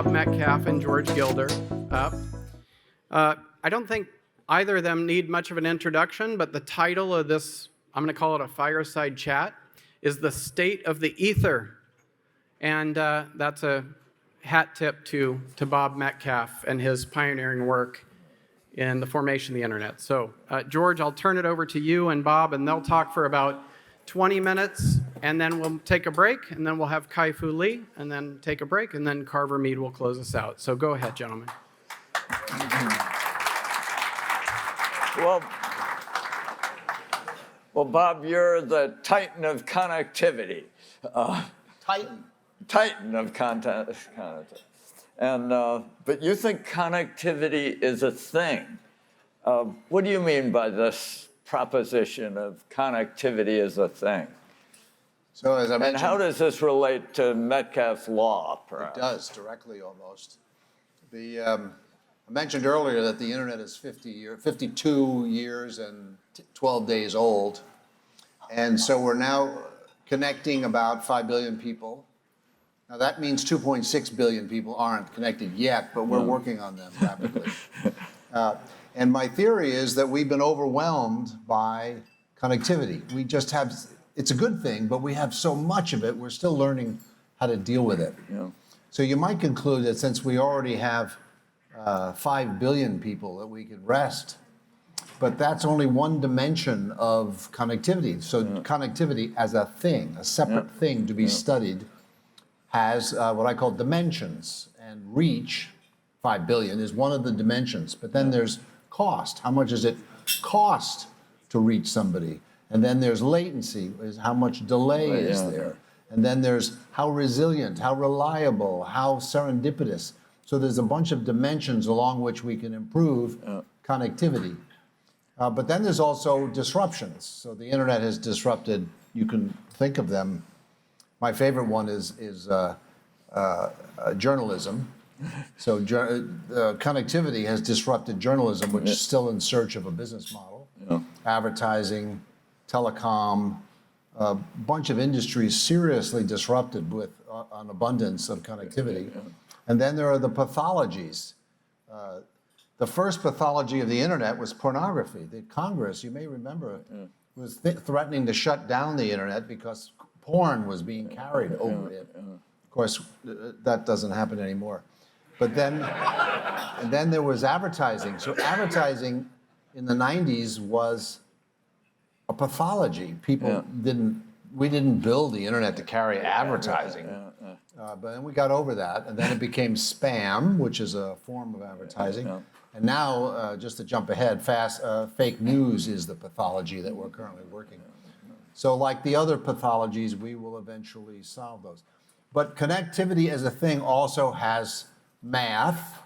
Bob Metcalfe and George Gilder up. I don't think either of them need much of an introduction, but the title of this, I'm going to call it a fireside chat, is The State of the Ether. And that's a hat tip to Bob Metcalfe and his pioneering work in the formation of the internet. So, George, I'll turn it over to you and Bob, and they'll talk for about 20 minutes, and then we'll take a break, and then we'll have Kai-Fu Lee, and then take a break, and then Carver Mead will close us out. So go ahead, gentlemen. Well, Bob, you're the titan of connectivity. Titan of content. And, but you think connectivity is a thing. What do you mean by this proposition of connectivity as a thing? So as I mentioned, and how does this relate to Metcalfes Law, perhaps? It does, directly almost. I mentioned earlier that the internet is 52 years and 12 days old. And so we're now connecting about 5 billion people. Now that means 2.6 billion people aren't connected yet, but we're working on them rapidly. And my theory is that we've been overwhelmed by connectivity. We just have, it's a good thing, but we have so much of it, we're still learning how to deal with it. Yeah. So you might conclude that since we already have 5 billion people that we could rest, but that's only one dimension of connectivity. So connectivity as a thing, a separate thing to be studied, has what I call dimensions, and reach, 5 billion, is one of the dimensions. But then there's cost. How much does it cost to reach somebody? And then there's latency, is how much delay is there. And then there's how resilient, how reliable, how serendipitous. So there's a bunch of dimensions along which we can improve connectivity. But then there's also disruptions. So the internet has disrupted, you can think of them. My favorite one is journalism. So connectivity has disrupted journalism, which is still in search of a business model. Advertising, telecom, a bunch of industries seriously disrupted with an abundance of connectivity. And then there are the pathologies. The first pathology of the internet was pornography. The Congress, you may remember, was threatening to shut down the internet because porn was being carried over it. Of course, that doesn't happen anymore. But then, and then there was advertising. So advertising in the 90s was a pathology. People we didn't build the internet to carry advertising. But then we got over that, and then it became spam, which is a form of advertising. And now, just to jump ahead, fake news is the pathology that we're currently working on. So like the other pathologies, we will eventually solve those. But connectivity as a thing also has math.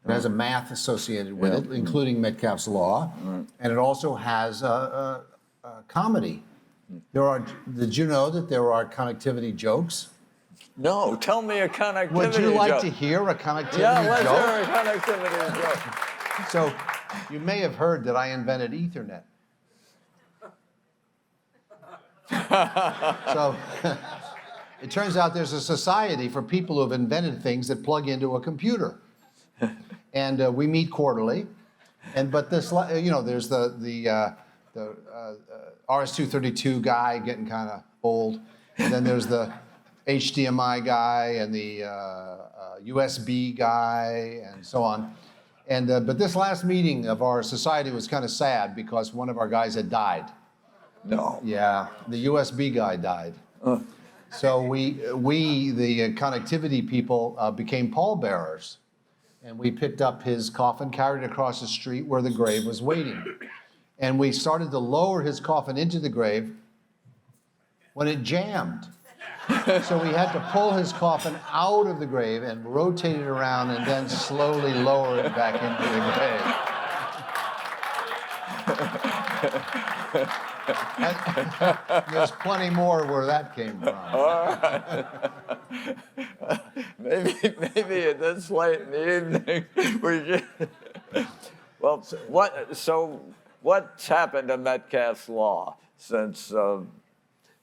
It has a math associated with it, including Metcalfes Law. And it also has comedy. Did you know that there are connectivity jokes? No, tell me a connectivity joke. Would you like to hear a connectivity joke? Yeah, let's hear a connectivity joke. So you may have heard that I invented Ethernet. So it turns out there's a society for people who have invented things that plug into a computer. And we meet quarterly. But this, there's the RS-232 guy getting kind of old. And then there's the HDMI guy and the USB guy and so on. And but this last meeting of our society was kind of sad because one of our guys had died. No. Yeah, the USB guy died. So we the connectivity people, became pallbearers. And we picked up his coffin, carried it across the street where the grave was waiting. And we started to lower his coffin into the grave when it jammed. So we had to pull his coffin out of the grave and rotate it around and then slowly lower it back into the grave. And there's plenty more where that came from. All right. maybe at this late in the evening we should. Well, what's happened to Metcalfes Law since it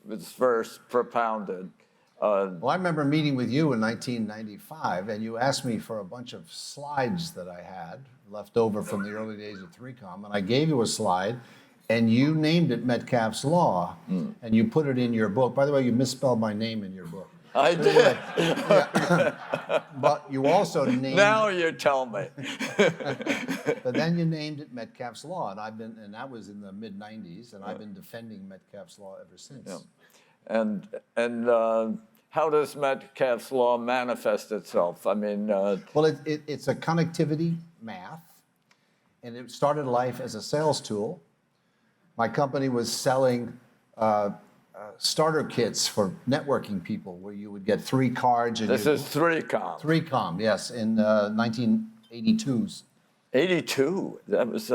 was first propounded? Well, I remember meeting with you in 1995, and you asked me for a bunch of slides that I had left over from the early days of 3Com, and I gave you a slide, and you named it Metcalfes Law, and you put it in your book. By the way, you misspelled my name in your book. I did. But you also named. Now you tell me. But then you named it Metcalfes Law, and that was in the mid '90s, and I've been defending Metcalfes Law ever since. Yeah. And how does Metcalfe's Law manifest itself? I mean, Well, it's a connectivity math, and it started life as a sales tool. My company was selling starter kits for networking people, where you would get 3 cards. And this is 3Com. 3Com, yes, in 1982s. 82. That was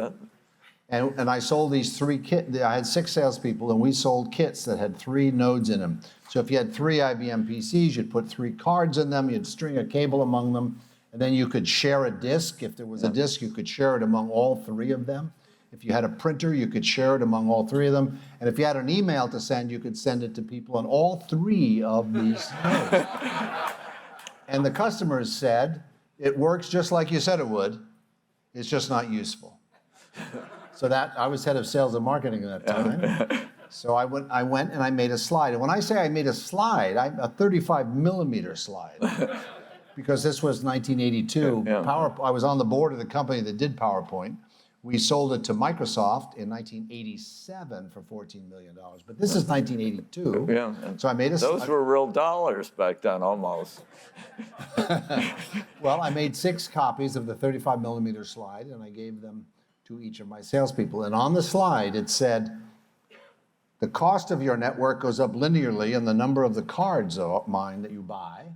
And I sold these 3 kits. I had 6 salespeople, and we sold kits that had 3 nodes in them. So if you had 3 IBM PCs, you'd put 3 cards in them, you'd string a cable among them, and then you could share a disk. If there was a disk, you could share it among all 3 of them. If you had a printer, you could share it among all 3 of them. And if you had an email to send, you could send it to people on all 3 of these nodes. And the customers said, it works just like you said it would, it's just not useful. So that, I was head of sales and marketing at that time. So I went and I made a slide. And when I say I made a slide, a 35 millimeter slide, because this was 1982. I was on the board of the company that did PowerPoint. We sold it to Microsoft in 1987 for $14 million. But this is 1982. Yeah. So I made a Those were real dollars back then, almost. Well, I made 6 copies of the 35 millimeter slide, and I gave them to each of my salespeople. And on the slide, it said, the cost of your network goes up linearly in the number of the cards of mine that you buy.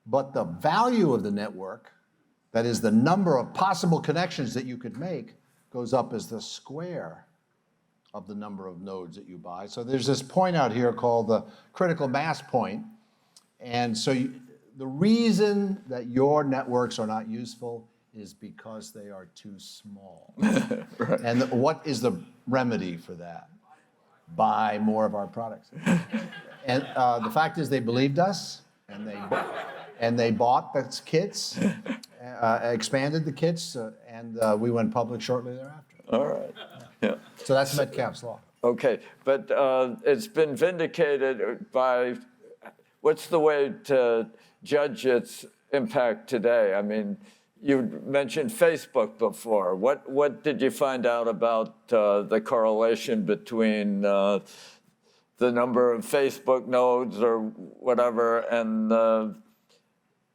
But the value of the network, that is the number of possible connections that you could make, goes up as the square of the number of nodes that you buy. So there's this point out here called the critical mass point. And so the reason that your networks are not useful is because they are too small. Right. And what is the remedy for that? Buy more of our products. And the fact is, they believed us, and they bought the kits, expanded the kits, and we went public shortly thereafter. All right. Yeah. So that's Metcalfes Law. Okay, but it's been vindicated by, what's the way to judge its impact today? I mean, you mentioned Facebook before. What did you find out about the correlation between the number of Facebook nodes or whatever and the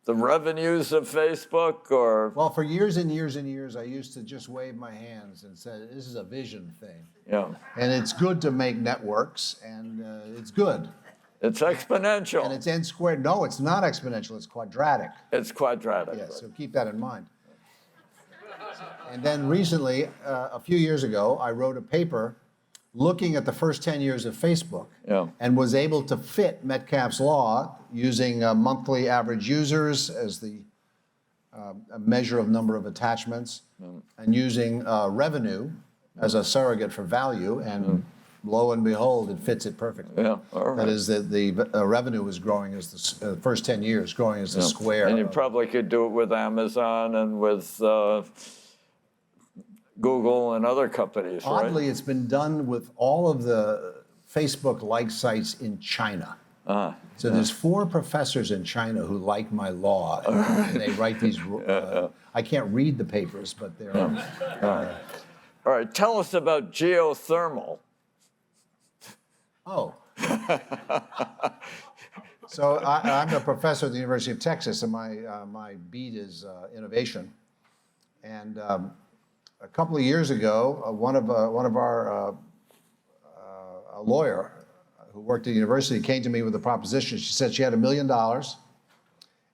revenues of Facebook, or? Well, for years and years and years, I used to just wave my hands and say, this is a vision thing. Yeah. And it's good to make networks, and it's good. It's exponential. And it's n squared. No, it's not exponential, it's quadratic. It's quadratic. Yes, so keep that in mind. And then recently, a few years ago, I wrote a paper looking at the first 10 years of Facebook, and was able to fit Metcalfes Law using monthly average users as the a measure of number of attachments, and using revenue as a surrogate for value, and lo and behold, it fits it perfectly. Yeah, all right. That is that the revenue was growing as the first 10 years, growing as the square. And you probably could do it with Amazon and with Google and other companies, right? Oddly, it's been done with all of the Facebook-like sites in China. So there's 4 professors in China who like my law, and they write these. I can't read the papers, but they're. All right, tell us about geothermal. Oh. So I'm a professor at the University of Texas, and my beat is innovation. And a couple of years ago, one of our a lawyer who worked at the university came to me with a proposition. She said she had $1 million,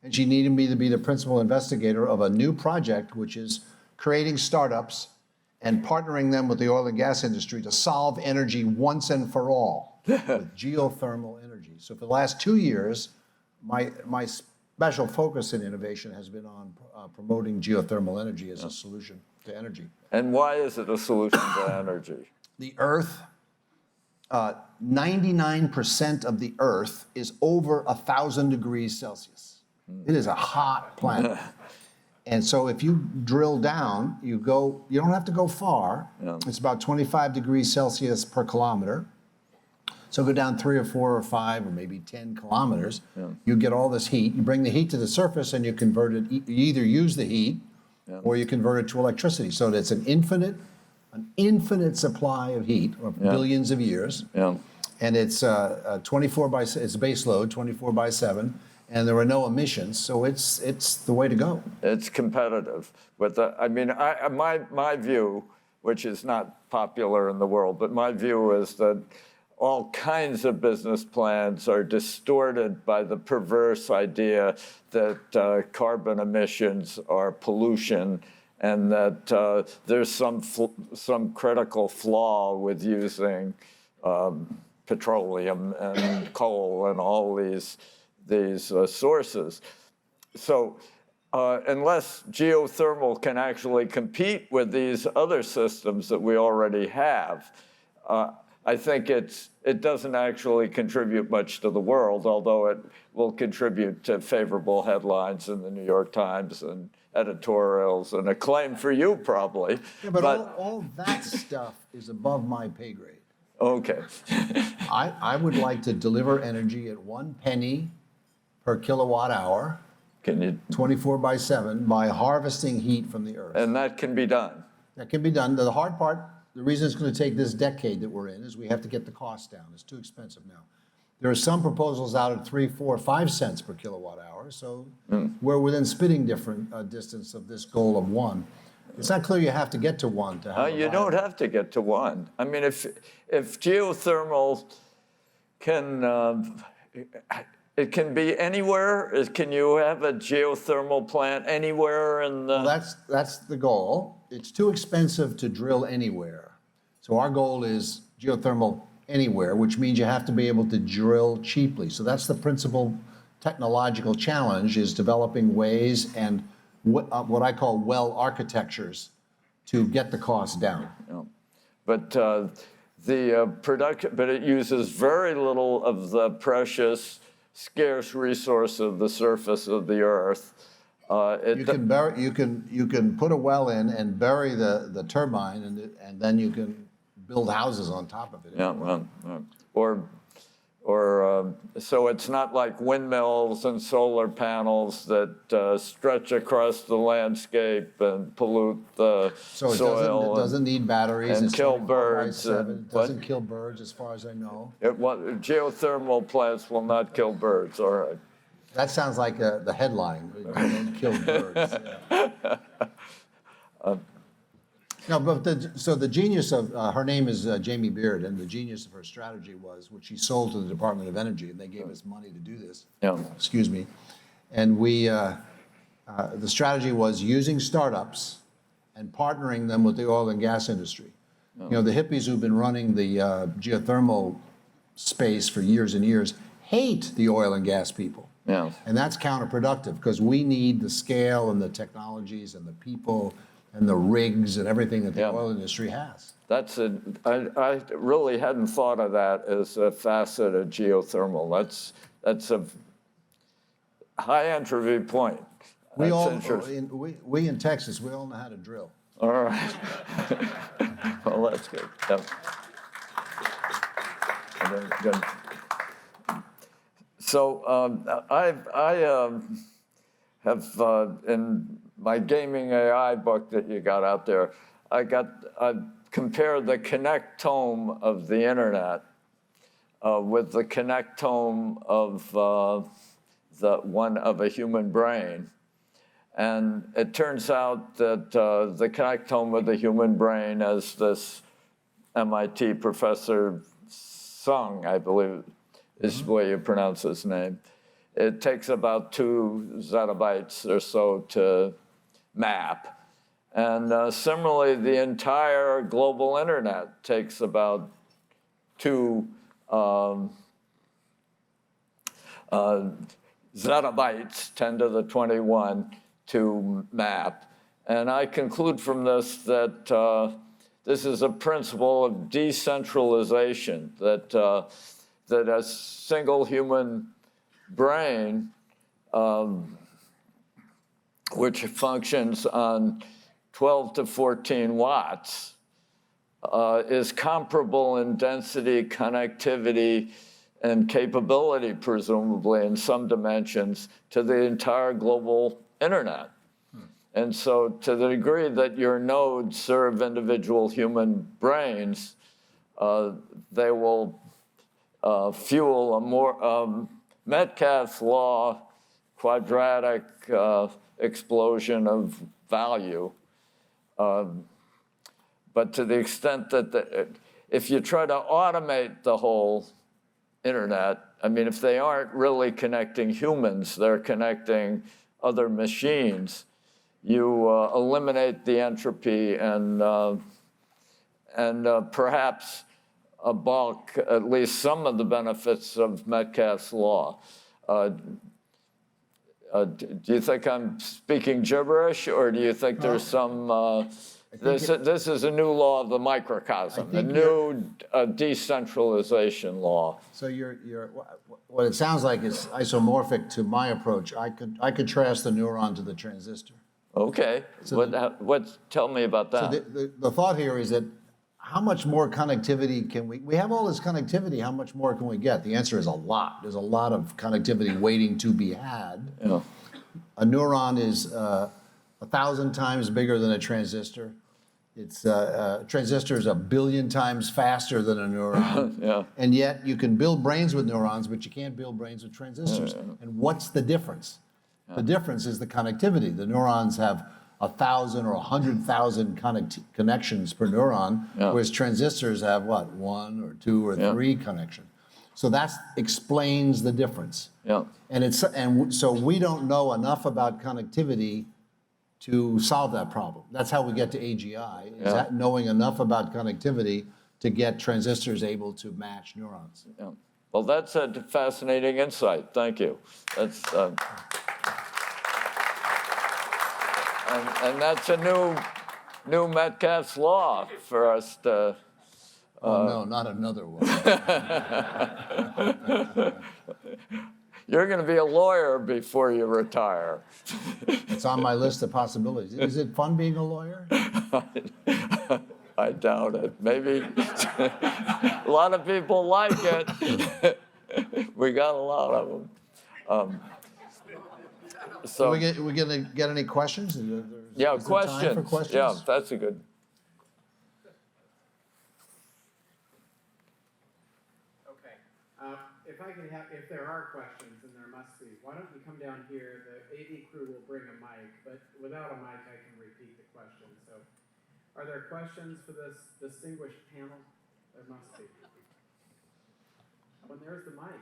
and she needed me to be the principal investigator of a new project, which is creating startups and partnering them with the oil and gas industry to solve energy once and for all with geothermal energy. So for the last 2 years, my special focus in innovation has been on promoting geothermal energy as a solution to energy. And why is it a solution to energy? The Earth 99% of the Earth is over 1,000 degrees Celsius. It is a hot planet. And so if you drill down, you don't have to go far. Yeah. It's about 25 degrees Celsius per kilometer. So go down 3 or 4 or 5 or maybe 10 kilometers. Yeah. You get all this heat. You bring the heat to the surface and you convert it. You either use the heat or you convert it to electricity. So it's an infinite supply of heat of billions of years. Yeah. And it's it's base load, 24 by 7. And there are no emissions, so it's the way to go. It's competitive. My view, which is not popular in the world, but my view is that all kinds of business plans are distorted by the perverse idea that carbon emissions are pollution and that there's some critical flaw with using petroleum and coal and all these sources. So unless geothermal can actually compete with these other systems that we already have, I think it doesn't actually contribute much to the world, although it will contribute to favorable headlines in the New York Times and editorials and acclaim for you probably. Yeah, but all that stuff is above my pay grade. Okay. I would like to deliver energy at 1 penny per kilowatt hour, Can you? 24 by 7, by harvesting heat from the Earth. And that can be done. That can be done. The hard part, the reason it's going to take this decade that we're in is we have to get the cost down. It's too expensive now. There are some proposals out at 3, 4, 5 cents per kilowatt hour, so we're within spitting distance of this goal of 1. It's not clear you have to get to 1 to have You don't have to get to 1. I mean, if geothermal can, it can be anywhere. Can you have a geothermal plant anywhere in the? Well, that's the goal. It's too expensive to drill anywhere. So our goal is geothermal anywhere, which means you have to be able to drill cheaply. So that's the principal technological challenge, is developing ways and what I call well architectures to get the cost down. Yeah. But but it uses very little of the precious, scarce resource of the surface of the Earth. You can put a well in and bury the turbine, and then you can build houses on top of it. So it's not like windmills and solar panels that stretch across the landscape and pollute the So soil. it doesn't need batteries. and It's kill 24 by birds 7. and- It doesn't kill birds, as far as I know. Geothermal plants will not kill birds, all right. That sounds like the headline. Don't kill birds. Yeah. No, but so the genius of her name is Jamie Beard, and the genius of her strategy was, which she sold to the Department of Energy, and they gave us money to do this. Yeah. Excuse me. And the strategy was using startups and partnering them with the oil and gas industry. You know, the hippies who've been running the geothermal space for years and years hate the oil and gas people. Yeah. And that's counterproductive, because we need the scale and the technologies and the people and the rigs and everything that the oil industry has. I really hadn't thought of that as a facet of geothermal. That's a high entropy point. We That's we in Texas, we all know how to drill. All right. Well, that's good. Yep. Good. So I have in my gaming AI book that you got out there, I compared the connectome of the internet with the connectome of the one of a human brain. And it turns out that the connectome of the human brain, as this MIT professor Sung, I believe is the way you pronounce his name, it takes about 2 zettabytes or so to map. And similarly, the entire global internet takes about 2 zettabytes, 10 to the 21, to map. And I conclude from this that this is a principle of decentralization, that a single human brain, which functions on 12 to 14 watts, is comparable in density, connectivity, and capability, presumably, in some dimensions, to the entire global internet. And so to the degree that your nodes serve individual human brains, they will fuel a more Metcalfes Law quadratic explosion of value. But to the extent that if you try to automate the whole internet, I mean, if they aren't really connecting humans, they're connecting other machines, you eliminate the entropy and perhaps bulk at least some of the benefits of Metcalfes Law. Do you think I'm speaking gibberish, or do you think there's some? This is a new law of the microcosm, a new decentralization law. So what it sounds like is isomorphic to my approach. I contrast the neuron to the transistor. Okay. So tell me about that. So the thought here is that how much more connectivity can we have all this connectivity, how much more can we get? The answer is a lot. There's a lot of connectivity waiting to be had. Yeah. A neuron is 1,000 times bigger than a transistor. It's a transistor is 1 billion times faster than a neuron. Yeah. And yet you can build brains with neurons, but you can't build brains with transistors. And what's the difference? The difference is the connectivity. The neurons have 1,000 or 100,000 connections per neuron, whereas transistors have what, 1 or 2 or 3 connections. So that explains the difference. Yeah. And so we don't know enough about connectivity to solve that problem. That's how we get to AGI, is that knowing enough about connectivity to get transistors able to match neurons. Yeah. Well, that's a fascinating insight. Thank you. That's and that's a new Metcalfes Law for us to. Oh no, not another one. You're going to be a lawyer before you retire. It's on my list of possibilities. Is it fun being a lawyer? I doubt it. Maybe a lot of people like it. We got a lot of them. So we going to get any questions? Is there questions. time for questions? Yeah, that's a good. Okay. If there are questions, and there must be, why don't you come down here? The AV crew will bring a mic, but without a mic, I can repeat the question. So, are there questions for this distinguished panel? There must be. When there's the mic.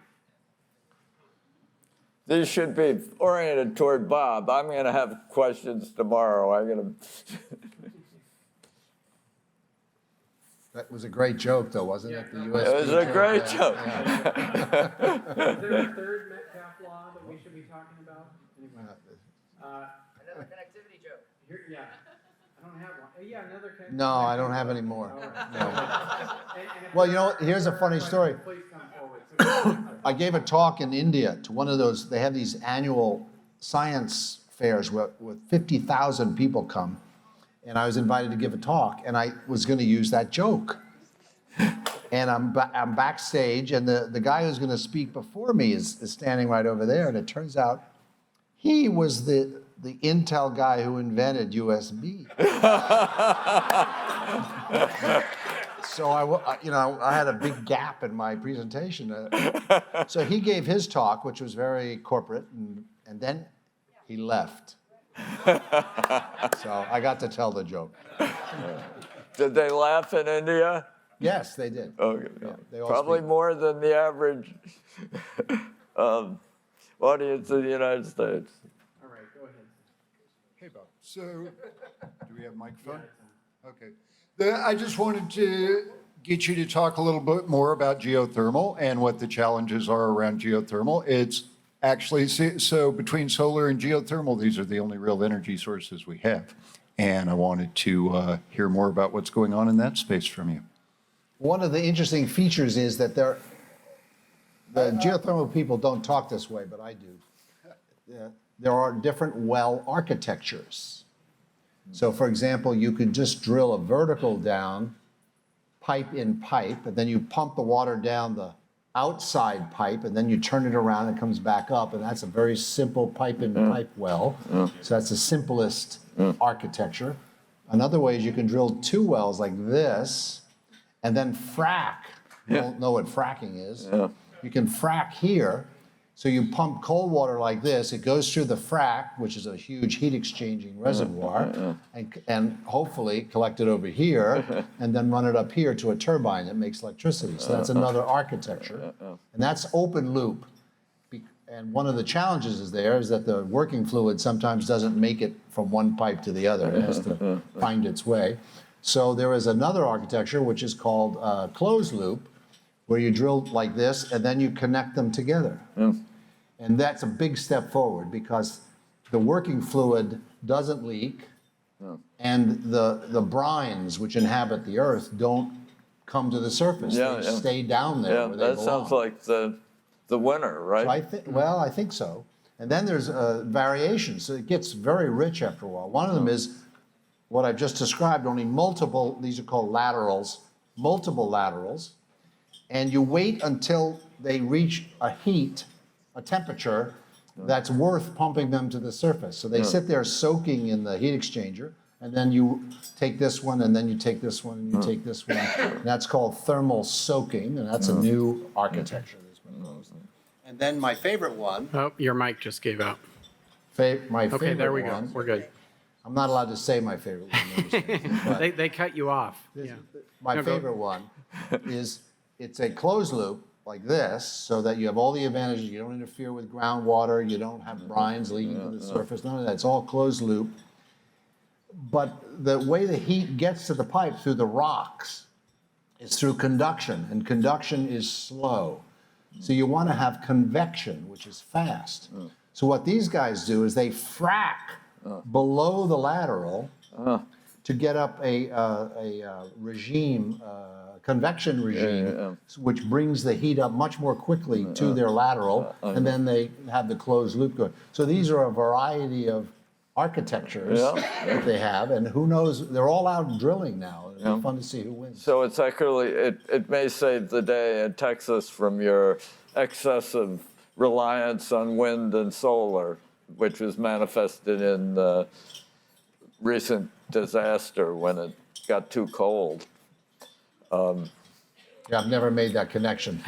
These should be oriented toward Bob. I'm going to have questions tomorrow. That was a great joke, though, wasn't it? The USB It was a great joke. Is there a third Metcalfe law that we should be talking about? Anyway. Another connectivity joke. Yeah. I don't have one. Yeah, another connectivity. No, I don't have any more. All right. No. And if Well, you there know are what? Here's a funny story. Please come forward. I gave a talk in India to one of those, they have these annual science fairs where 50,000 people come. And I was invited to give a talk, and I was going to use that joke. And I'm backstage, and the guy who's going to speak before me is standing right over there, and it turns out he was the Intel guy who invented USB. So I had a big gap in my presentation. So he gave his talk, which was very corporate, and then he left. So I got to tell the joke. Did they laugh in India? Yes, they did. Okay. Yeah, they all Probably speak. more than the average audience in the United States. All right, go ahead. Hey, Bob. So, do we have a microphone? Okay. I just wanted to get you to talk a little bit more about geothermal and what the challenges are around geothermal. It's actually, so between solar and geothermal, these are the only real energy sources we have. and I wanted to hear more about what's going on in that space from you. One of the interesting features is that the geothermal people don't talk this way, but I do. There are different well architectures. So for example, you could just drill a vertical down, pipe in pipe, and then you pump the water down the outside pipe, and then you turn it around and it comes back up, and that's a very simple pipe in pipe well. So that's the simplest architecture. Another way is you can drill two wells like this, and then frack. You don't know what fracking is. You can frack here. So you pump cold water like this, it goes through the frack, which is a huge heat exchanging reservoir, and hopefully collect it over here, and then run it up here to a turbine that makes electricity. So that's another architecture. And that's open loop. And one of the challenges is that the working fluid sometimes doesn't make it from one pipe to the other. It has to find its way. So there is another architecture which is called closed loop, where you drill like this and then you connect them together. And that's a big step forward because the working fluid doesn't leak, and the brines which inhabit the earth don't come to the surface. They stay down there where they belong. That sounds like the winner, right? So I think so. And then there's variations. So it gets very rich after a while. One of them is what I've just described, only multiple, these are called laterals, multiple laterals. And you wait until they reach a temperature that's worth pumping them to the surface. So they sit there soaking in the heat exchanger, and then you take this one, and then you take this one, and you take this one. And that's called thermal soaking, and that's a new architecture that's been proposed. And then my favorite one. Oh, your mic just gave out. My favorite Okay, there we go. one. We're good. I'm not allowed to say my favorite one. But They cut you off. Yeah. my No, go. favorite one is it's a closed loop like this, so that you have all the advantages. You don't interfere with groundwater. You don't have brines leaking to the surface. None of that. It's all closed loop. But the way the heat gets to the pipe through the rocks is through conduction, and conduction is slow. So you want to have convection, which is fast. So what these guys do is they frack below the lateral to get up a regime, convection regime, which brings the heat up much more quickly to their lateral, and then they have the closed loop going. So these are a variety of architectures that they have, and who knows, they're all out drilling now. It'll be fun to see who wins. So it's actually, it may save the day in Texas from your excessive reliance on wind and solar, which was manifested in the recent disaster when it got too cold. Yeah, I've never made that connection.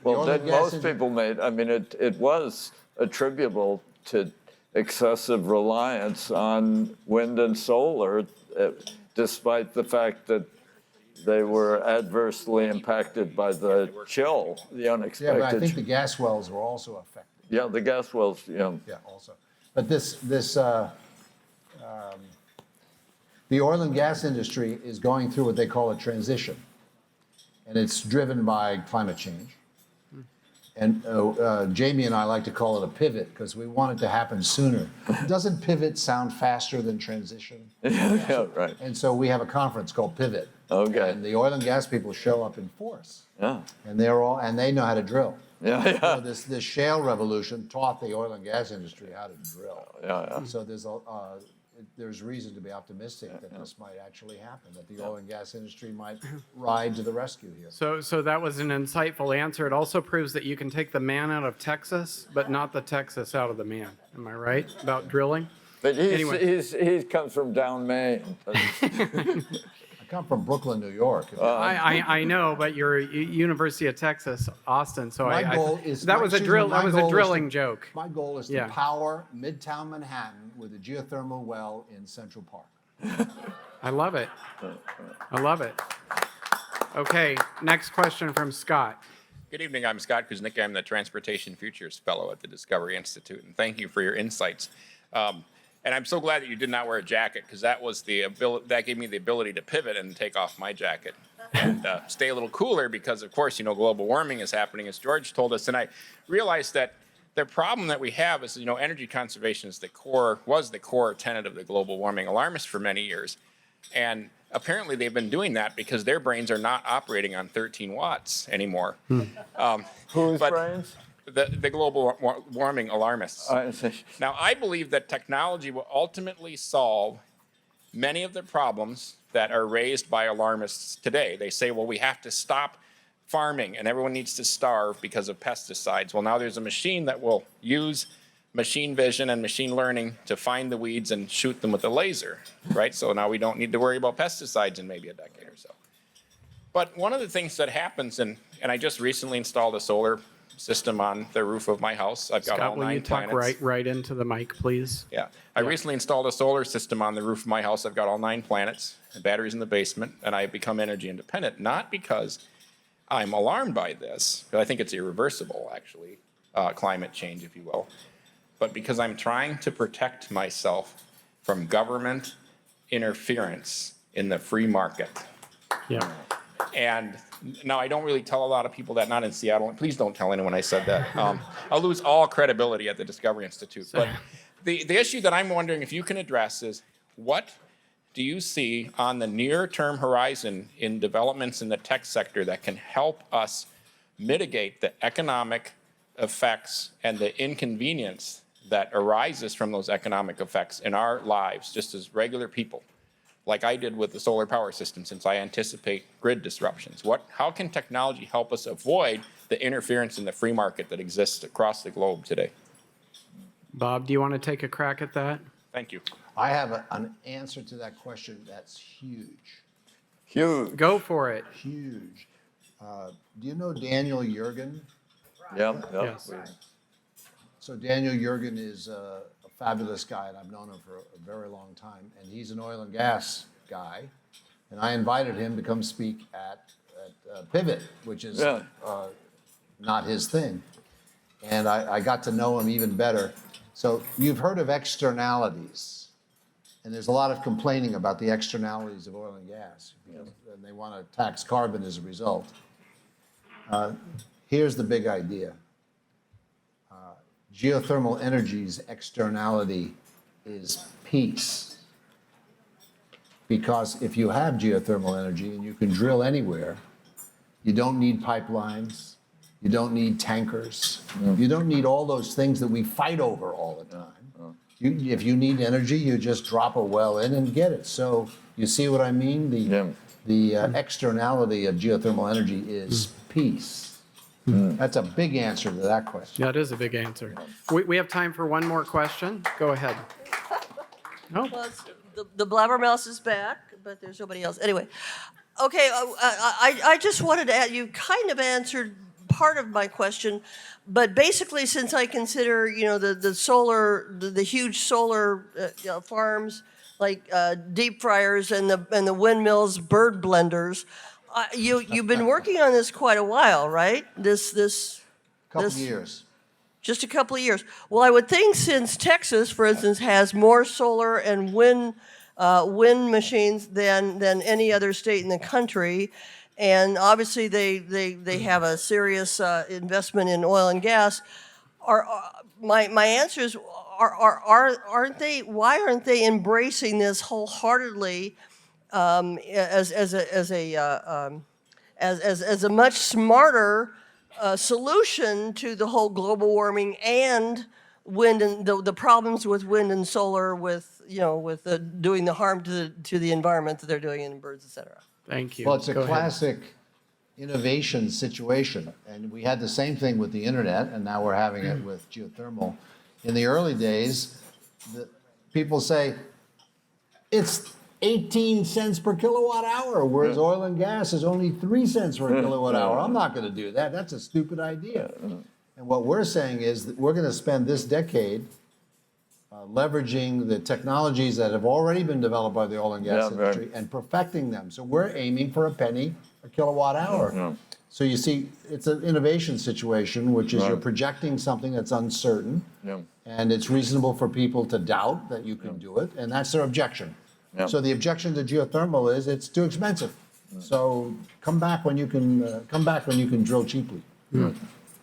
Well, then most people made, I mean, it was attributable to excessive reliance on wind and solar, despite the fact that they were adversely impacted by the chill, the unexpected. Yeah, but I think the gas wells were also affected. Yeah, the gas wells, Yeah, also. But the oil and gas industry is going through what they call a transition, and it's driven by climate change. And Jamie and I like to call it a pivot because we want it to happen sooner. Doesn't pivot sound faster than transition? yeah, right. And so we have a conference called Pivot. Okay. And the oil and gas people show up in force. Yeah. And they know how to drill. Yeah. So this shale revolution taught the oil and gas industry how to drill. Yeah. So there's reason to be optimistic that this might actually happen, that the oil and gas industry might ride to the rescue here. So that was an insightful answer. It also proves that you can take the man out of Texas, but not the Texas out of the man. Am I right about drilling? But Anyway. he comes from down Maine. I come from Brooklyn, New York. I know, but you're University of Texas, Austin. So My goal is that was a drill. That was a drilling joke. My goal is to Yeah. power Midtown Manhattan with a geothermal well in Central Park. I love it. I love it. Okay, next question from Scott. Good evening. I'm Scott Kuznicki. I'm the Transportation Futures Fellow at the Discovery Institute, and thank you for your insights. And I'm so glad that you did not wear a jacket, because that gave me the ability to pivot and take off my jacket and stay a little cooler, because of course, global warming is happening, as George told us. And I realized that the problem that we have is, energy conservation is was the core tenet of the global warming alarmists for many years. And apparently they've been doing that because their brains are not operating on 13 watts anymore. Whose but brains? The global warming alarmists. I see. Now, I believe that technology will ultimately solve many of the problems that are raised by alarmists today. They say, well, we have to stop farming and everyone needs to starve because of pesticides. Well, now there's a machine that will use machine vision and machine learning to find the weeds and shoot them with a laser, right? So now we don't need to worry about pesticides in maybe a decade or so. But one of the things that happens, and I just recently installed a solar system on the roof of my house. I've got Scott, all will 9 you talk planets. right into the mic, please? Yeah. I recently installed a solar system on the roof of my house. I've got all 9 planets and batteries in the basement, and I've become energy independent, not because I'm alarmed by this, because I think it's irreversible, actually, climate change, if you will, but because I'm trying to protect myself from government interference in the free market. Yeah. And now I don't really tell a lot of people that, not in Seattle, and please don't tell anyone I said that. I'll lose all credibility at the Discovery Institute. But the issue that I'm wondering if you can address is, what do you see on the near-term horizon in developments in the tech sector that can help us mitigate the economic effects and the inconvenience that arises from those economic effects in our lives, just as regular people, like I did with the solar power system, since I anticipate grid disruptions? How can technology help us avoid the interference in the free market that exists across the globe today? Bob, do you want to take a crack at that? Thank you. I have an answer to that question that's huge, Huge. Go for it. huge. Do you know Daniel Yergin? Yep. Yes. So Daniel Yergin is a fabulous guy, and I've known him for a very long time, and he's an oil and gas guy. And I invited him to come speak at Pivot, which is Yeah. not his thing. And I got to know him even better. So you've heard of externalities, and there's a lot of complaining about the externalities of oil and gas, and they want to tax carbon as a result. Here's the big idea. Geothermal energy's externality is peace. Because if you have geothermal energy and you can drill anywhere, you don't need pipelines, you don't need tankers, you don't need all those things that we fight over all the time. If you need energy, you just drop a well in and get it. So you see what I mean? The externality of geothermal energy is peace. That's a big answer to that question. That is a big answer. We have time for one more question. Go ahead. No? Well, the blabbermouth is back, but there's nobody else. Anyway, okay, I just wanted to add, you kind of answered part of my question, but basically, since I consider, the huge solar farms like deep fryers and the windmills, bird blenders, you've been working on this quite a while, right? Couple of years. Just a couple of years. Well, I would think since Texas, for instance, has more solar and wind machines than any other state in the country, and obviously they have a serious investment in oil and gas. My answer is, aren't they? Why aren't they embracing this wholeheartedly as a much smarter solution to the whole global warming and wind and the problems with wind and solar, with doing the harm to the environment that they're doing in birds, et cetera? Thank you. Well, it's a Go ahead. classic innovation situation. And we had the same thing with the internet, and now we're having it with geothermal. In the early days, people say, it's 18 cents per kilowatt hour, whereas oil and gas is only 3 cents per kilowatt hour. I'm not going to do that. That's a stupid idea. And what we're saying is that we're going to spend this decade leveraging the technologies that have already been developed by the oil and gas industry and perfecting them. So we're aiming for a penny a kilowatt hour. So you see, it's an innovation situation, which is you're projecting something that's uncertain, and it's reasonable for people to doubt that you can do it, and that's their objection. So the objection to geothermal is it's too expensive. So come back when you can drill cheaply.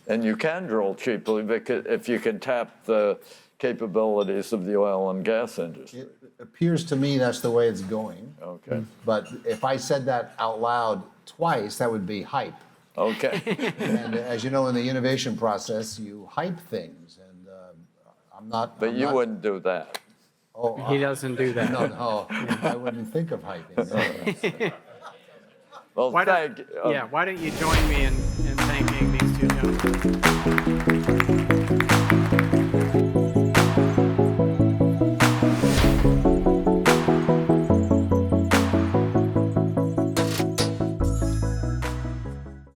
And you can drill cheaply because if you can tap the capabilities of the oil and gas industry. It appears to me that's the way it's going. Okay, But if I said that out loud twice, that would be hype. okay. And as you know, in the innovation process, you hype things, and I'm not. But I'm you not- wouldn't do that. Oh, He doesn't do that. no, I wouldn't think of hyping. No. Well, Why don't, thank, yeah, why don't you join me in